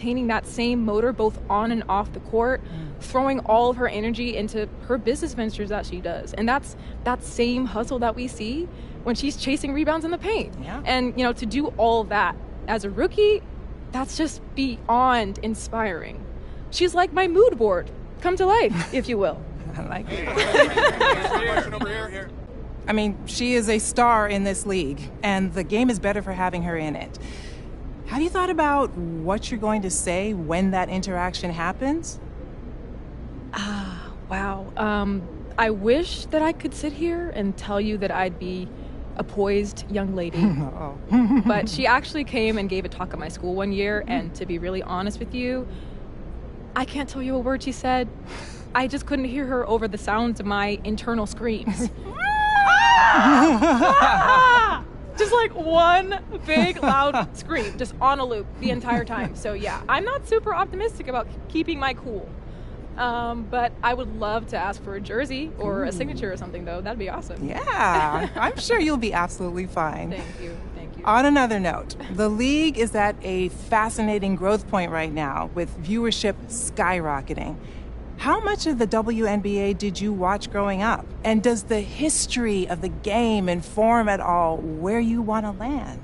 maintaining that same motor both on and off the court, throwing all of her energy into her business ventures that she does. And that's that same hustle that we see when she's chasing rebounds in the paint. Yeah. And, to do all that as a rookie, that's just beyond inspiring. She's like my mood board, come to life, if you will. I like it. I mean, she is a star in this league, and the game is better for having her in it. Have you thought about what you're going to say when that interaction happens? Wow. I wish that I could sit here and tell you that I'd be a poised young lady. But she actually came and gave a talk at my school one year, and to be really honest with you, I can't tell you a word she said. I just couldn't hear her over the sounds of my internal screams. Just like one big loud scream, just on a loop the entire time. So yeah, I'm not super optimistic about keeping my cool. But I would love to ask for a jersey or a signature or something, though. That'd be awesome. Yeah, I'm sure you'll be absolutely fine. Thank you. On another note, the league is at a fascinating growth point right now, with viewership skyrocketing. How much of the WNBA did you watch growing up? And does the history of the game inform at all where you want to land?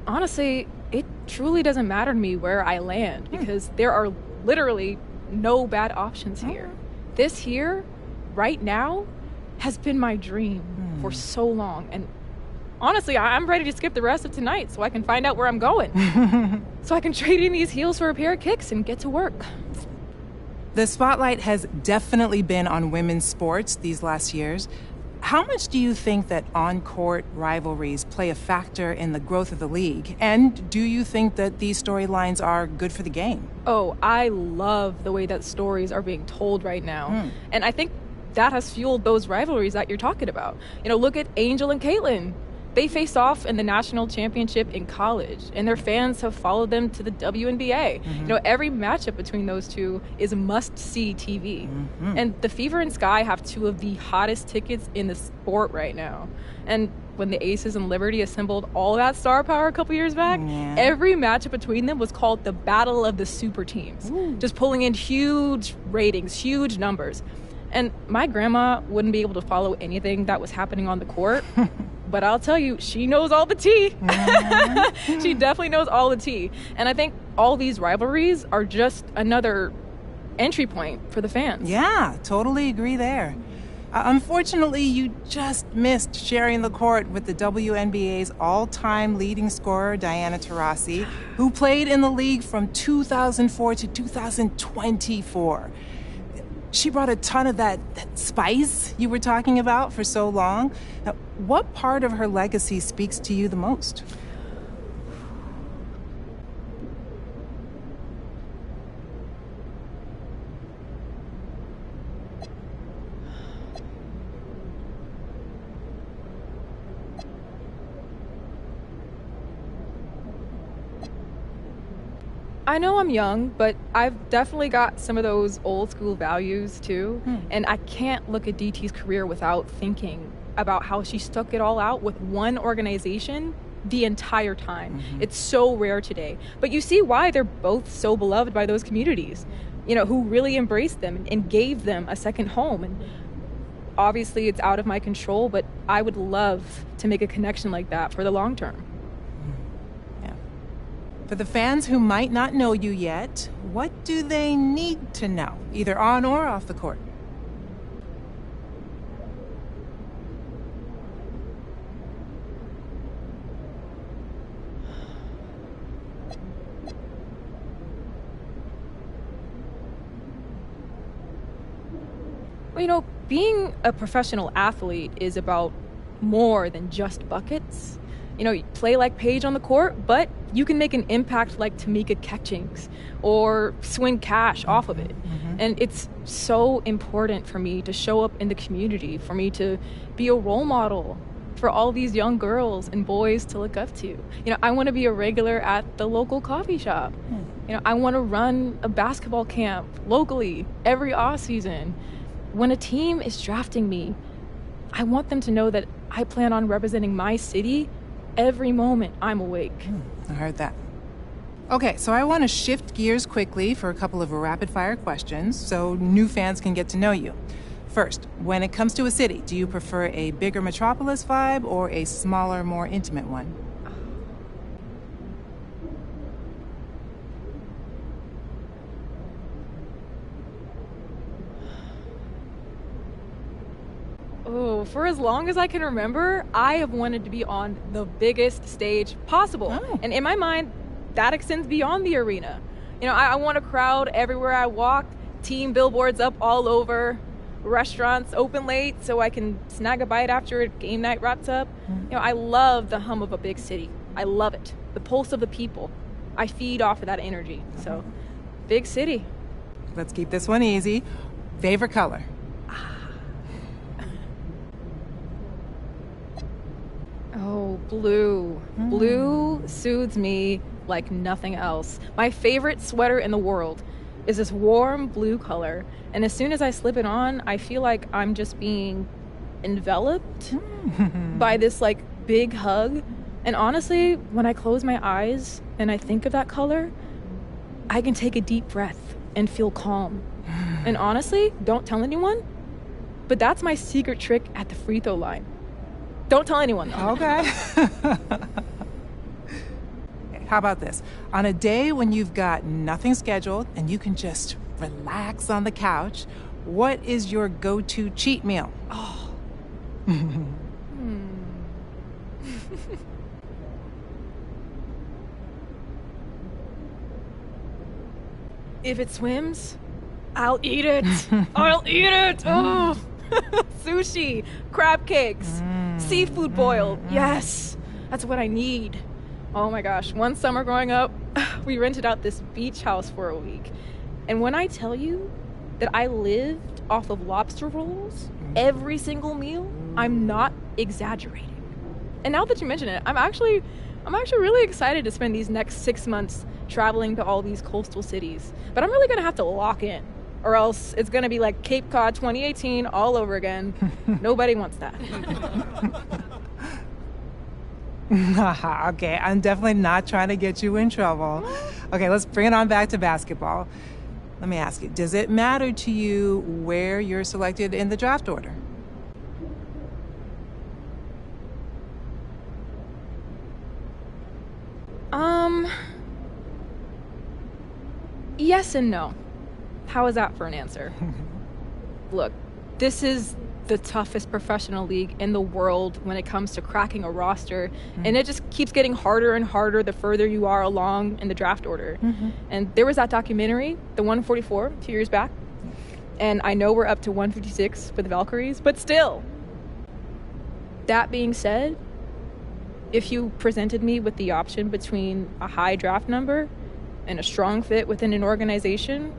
Honestly, it truly doesn't matter to me where I land because there are literally no bad options here. This here, right now, has been my dream for so long. And honestly, I'm ready to skip the rest of tonight so I can find out where I'm going. So I can trade in these heels for a pair of kicks and get to work. The spotlight has definitely been on women's sports these last years. How much do you think that on-court rivalries play a factor in the growth of the league? And do you think that these storylines are good for the game? Oh, I love the way that stories are being told right now. And I think that has fueled those rivalries that you're talking about. Look at Angel and Caitlin. They faced off in the national championship in college, and their fans have followed them to the WNBA. Every matchup between those two is must-see TV. And the Fever and Sky have two of the hottest tickets in the sport right now. And when the Aces and Liberty assembled all that star power a couple years back, every matchup between them was called the Battle of the Super Teams, just pulling in huge ratings, huge numbers. And my grandma wouldn't be able to follow anything that was happening on the court. But I'll tell you, she knows all the tea. She definitely knows all the tea. And I think all these rivalries are just another entry point for the fans. Yeah, totally agree there. Unfortunately, you just missed sharing the court with the WNBA's all-time leading scorer, Diana Taurasi, who played in the league from 2004 to 2024. She brought a ton of that spice you were talking about for so long. Now, what part of her legacy speaks to you the most? I know I'm young, but I've definitely got some of those old school values too. And I can't look at DT's career without thinking about how she stuck it all out with one organization the entire time. It's so rare today. But you see why they're both so beloved by those communities, who really embraced them and gave them a second home. And obviously it's out of my control, but I would love to make a connection like that for the long term. For the fans who might not know you yet, what do they need to know, either on or off the court? Well, being a professional athlete is about more than just buckets. You play like Paige on the court, but you can make an impact like Tamika Catchings or swing cash off of it. And it's so important for me to show up in the community, for me to be a role model for all these young girls and boys to look up to. I want to be a regular at the local coffee shop. I want to run a basketball camp locally every off season. When a team is drafting me, I want them to know that I plan on representing my city every moment I'm awake. I heard that. Okay, so I want to shift gears quickly for a couple of rapid-fire questions so new fans can get to know you. First, when it comes to a city, do you prefer a bigger metropolis vibe or a smaller, more intimate one? Oh, for as long as I can remember, I have wanted to be on the biggest stage possible. Oh. And in my mind, that extends beyond the arena. I want a crowd everywhere I walk, team billboards up all over, restaurants open late so I can snag a bite after game night wraps up. I love the hum of a big city. I love it. The pulse of the people. I feed off of that energy. So, big city. Let's keep this one easy. Favorite color? Oh, blue. Blue soothes me like nothing else. My favorite sweater in the world is this warm blue color. And as soon as I slip it on, I feel like I'm just being enveloped by this big hug. And honestly, when I close my eyes and I think of that color, I can take a deep breath and feel calm. And honestly, don't tell anyone, but that's my secret trick at the free throw line. Don't tell anyone, though. Okay. How about this? On a day when you've got nothing scheduled and you can just relax on the couch, what is your go-to cheat meal? Oh. If it swims, I'll eat it. I'll eat it. Oh. Sushi, crab cakes, seafood boiled. Yes, that's what I need. Oh my gosh, one summer growing up, we rented out this beach house for a week. And when I tell you that I lived off of lobster rolls every single meal, I'm not exaggerating. And now that you mention it, I'm actually really excited to spend these next 6 months traveling to all these coastal cities. But I'm really gonna have to lock in, or else it's gonna be like Cape Cod 2018 all over again. Nobody wants that. Okay, I'm definitely not trying to get you in trouble. Okay, let's bring it on back to basketball. Let me ask you, does it matter to you where you're selected in the draft order? Yes and no. How is that for an answer? Look, this is the toughest professional league in the world when it comes to cracking a roster, and it just keeps getting harder and harder the further you are along in the draft order. And there was that documentary, the 144, 2 years back, and I know we're up to 156 for the Valkyries, but still. That being said, if you presented me with the option between a high draft number and a strong fit within an organization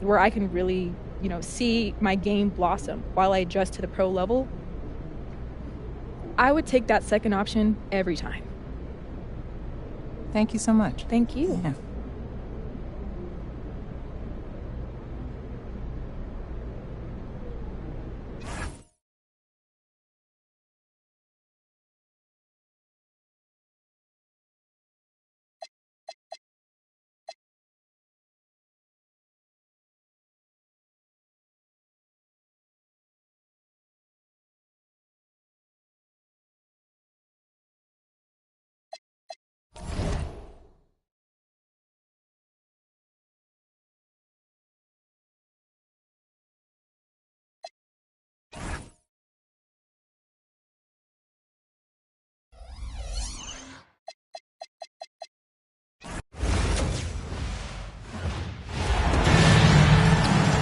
where I can really, see my game blossom while I adjust to the pro level, I would take that second option every time. Thank you so much. Thank you. Yeah.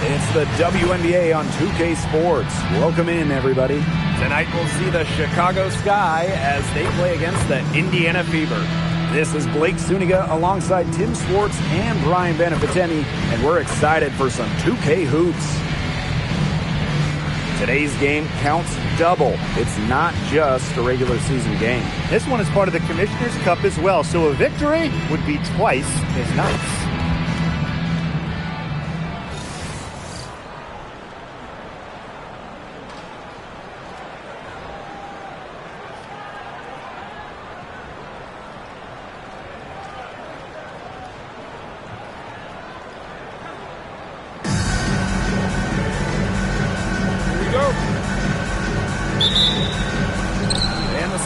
It's the WNBA on 2K Sports. Welcome in, everybody. Tonight we'll see the Chicago Sky as they play against the Indiana Fever. This is Blake Zuniga alongside Tim Swartz and Brian Benefitteni, and we're excited for some 2K hoops. Today's game counts double. It's not just a regular season game. This one is part of the Commissioner's Cup as well, so a victory would be twice as nice.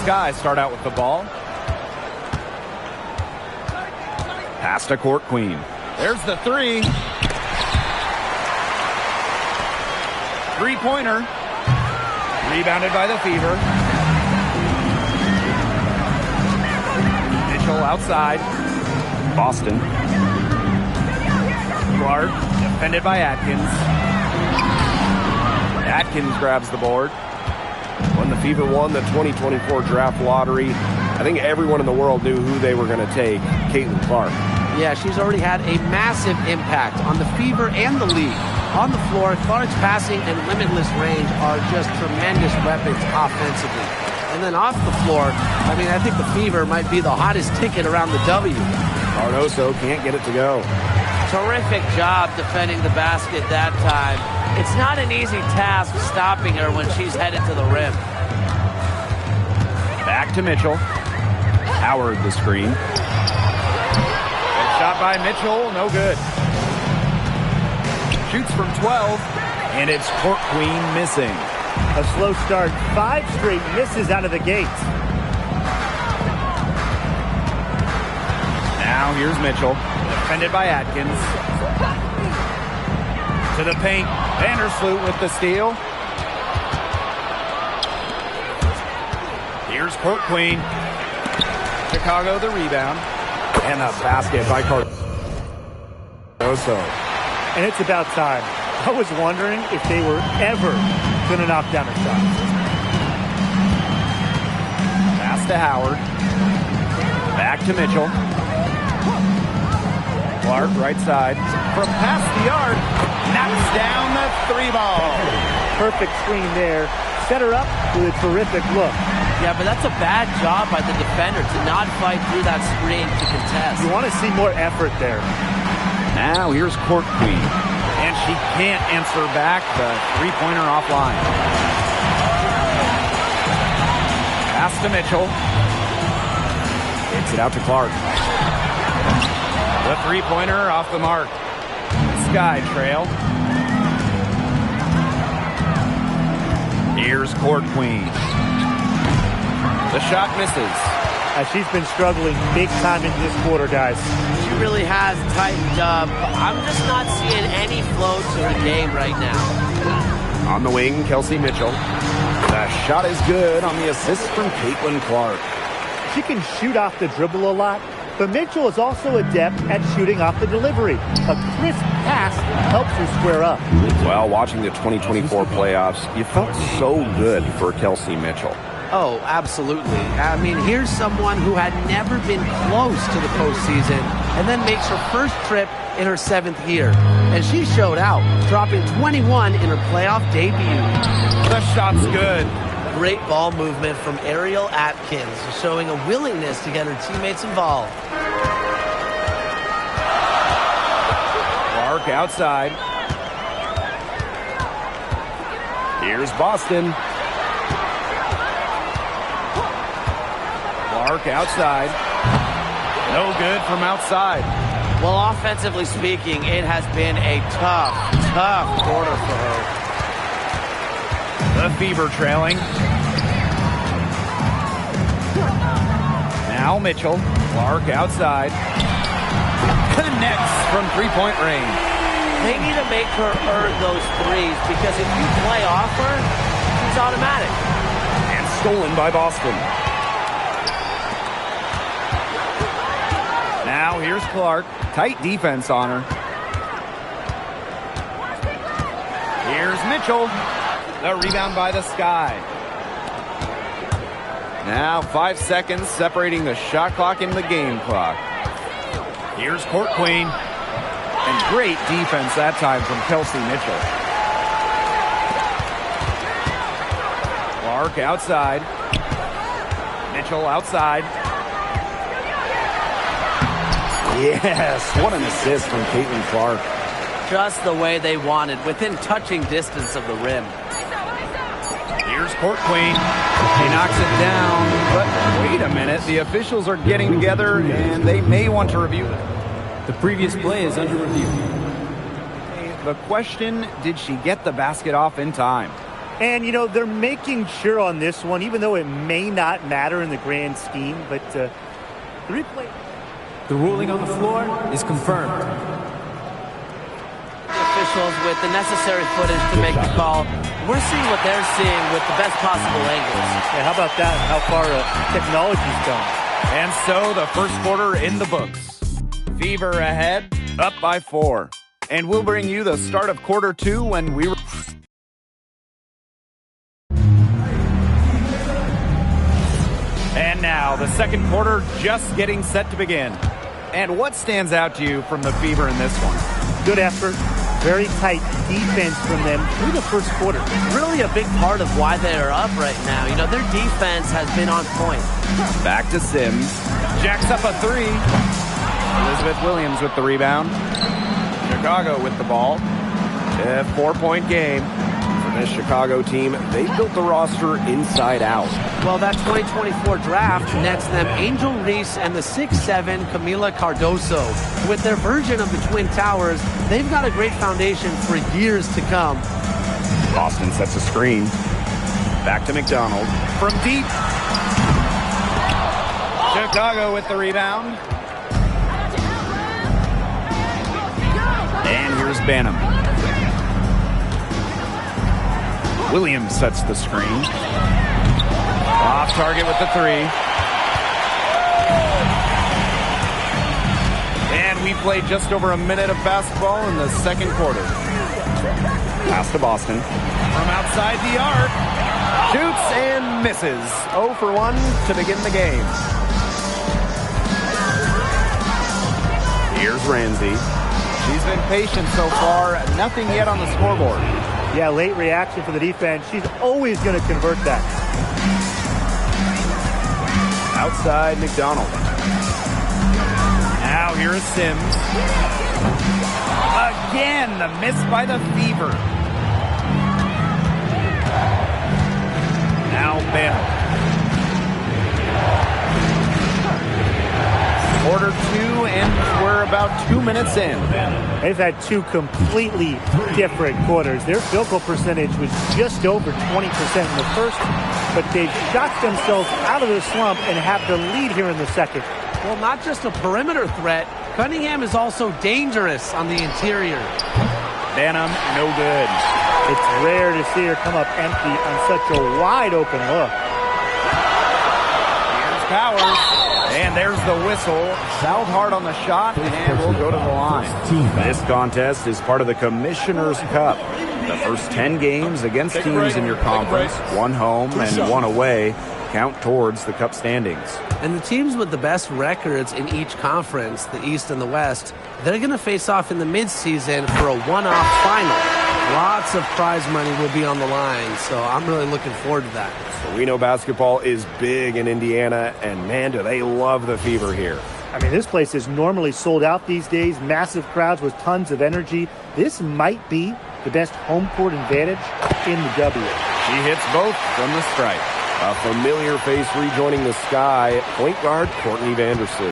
Sky start out with the ball. Pass to Court Queen. There's the three. Three-pointer. Rebounded by the Fever. Mitchell outside. Boston. Clark defended by Atkins. Atkins grabs the board. When the Fever won the 2024 draft lottery, I think everyone in the world knew who they were going to take, Caitlin Clark. Yeah, she's already had a massive impact on the Fever and the league. On the floor, Clark's passing and limitless range are just tremendous weapons offensively. And then off the floor, I mean, I think the Fever might be the hottest ticket around the W. Cardoso can't get it to go. Terrific job defending the basket that time. It's not an easy task stopping her when she's headed to the rim. Back to Mitchell. Howard the screen. Good shot by Mitchell, no good. Shoots from 12, and it's Court Queen missing. A slow start, 5 straight misses out of the gate. Now here's Mitchell, defended by Atkins. To the paint, Vandersloot with the steal. Here's Court Queen. Chicago the rebound. And a basket by Cardoso. And it's about time. I was wondering if they were ever going to knock down a shot. Pass to Howard. Back to Mitchell. Clark right side. From past the arc. Knocks down the three ball. Perfect screen there. Set her up with a terrific look. Yeah, but that's a bad job by the defender to not fight through that screen to contest. You want to see more effort there. Now here's Court Queen. And she can't answer back the three-pointer offline. Pass to Mitchell. Gets it out to Clark. The three-pointer off the mark. Sky trail. Here's Court Queen. The shot misses. She's been struggling big time in this quarter, guys. She really has tightened up. I'm just not seeing any flow to her game right now. On the wing, Kelsey Mitchell. The shot is good on the assist from Caitlin Clark. She can shoot off the dribble a lot, but Mitchell is also adept at shooting off the delivery. A crisp pass helps her square up. Well, watching the 2024 playoffs, you felt so good for Kelsey Mitchell. Oh, absolutely. I mean, here's someone who had never been close to the postseason and then makes her first trip in her 7th year. And she showed out, dropping 21 in her playoff debut. The shot's good. Great ball movement from Ariel Atkins, showing a willingness to get her teammates involved. Clark outside. Here's Boston. Clark outside. No good from outside. Well, offensively speaking, it has been a tough quarter for her. The Fever trailing. Now Mitchell. Clark outside. Connects from three-point range. They need to make her earn those threes because if you play off her, she's automatic. And stolen by Boston. Now here's Clark. Tight defense on her. Here's Mitchell. The rebound by the Sky. Now 5 seconds separating the shot clock and the game clock. Here's Court Queen. And great defense that time from Kelsey Mitchell. Clark outside. Mitchell outside. Yes, what an assist from Caitlin Clark. Just the way they wanted, within touching distance of the rim. Here's Court Queen. He knocks it down, but wait a minute. The officials are getting together, and they may want to review it. The previous play is under review. The question, did she get the basket off in time? And, you know, they're making sure on this one, even though it may not matter in the grand scheme, but the replay. The ruling on the floor is confirmed. The officials with the necessary footage to make the call. We're seeing what they're seeing with the best possible angles. Yeah, how about that? How far technology's gone. And so the first quarter in the books. Fever ahead, up by 4. And we'll bring you the start of quarter 2 when we... And now the second quarter just getting set to begin. And what stands out to you from the Fever in this one? Good effort. Very tight defense from them through the first quarter. Really a big part of why they are up right now. You know, their defense has been on point. Back to Sims. Jacks up a 3. Elizabeth Williams with the rebound. Chicago with the ball. A 4-point game. For this Chicago team, they built the roster inside out. Well, that 2024 draft nets them Angel Reese and the 6'7" Camila Cardoso. With their version of the Twin Towers, they've got a great foundation for years to come. Boston sets a screen. Back to McDonald. From deep. Chicago with the rebound. And here's Banham. Williams sets the screen. Off target with the 3. And we played just over a minute of basketball in the second quarter. Pass to Boston. From outside the arc. Shoots and misses. 0 for 1 to begin the game. Here's Ramsey. She's been patient so far. Nothing yet on the scoreboard. Yeah, late reaction for the defense. She's always going to convert that. Outside McDonald. Now here is Sims. Again, the miss by the Fever. Now Banham. Quarter 2, and we're about 2 minutes in. They've had 2 completely different quarters. Their field goal percentage was just over 20% in the first, but they've got themselves out of the slump and have the lead here in the second. Well, not just a perimeter threat, Cunningham is also dangerous on the interior. Banham, no good. It's rare to see her come up empty on such a wide open look. Here's Powers. And there's the whistle. Fouled hard on the shot, and we'll go to the line. This contest is part of the Commissioner's Cup. The first 10 games against teams in your conference, 1 home and 1 away, count towards the Cup standings. And the teams with the best records in each conference, the East and the West, they're going to face off in the midseason for a one-off final. Lots of prize money will be on the line, so I'm really looking forward to that. So we know basketball is big in Indiana, and man, do they love the Fever here. I mean, this place is normally sold out these days, massive crowds with tons of energy. This might be the best home court advantage in the W. She hits both from the stripe. A familiar face rejoining the Sky, point guard Courtney Vandersloot.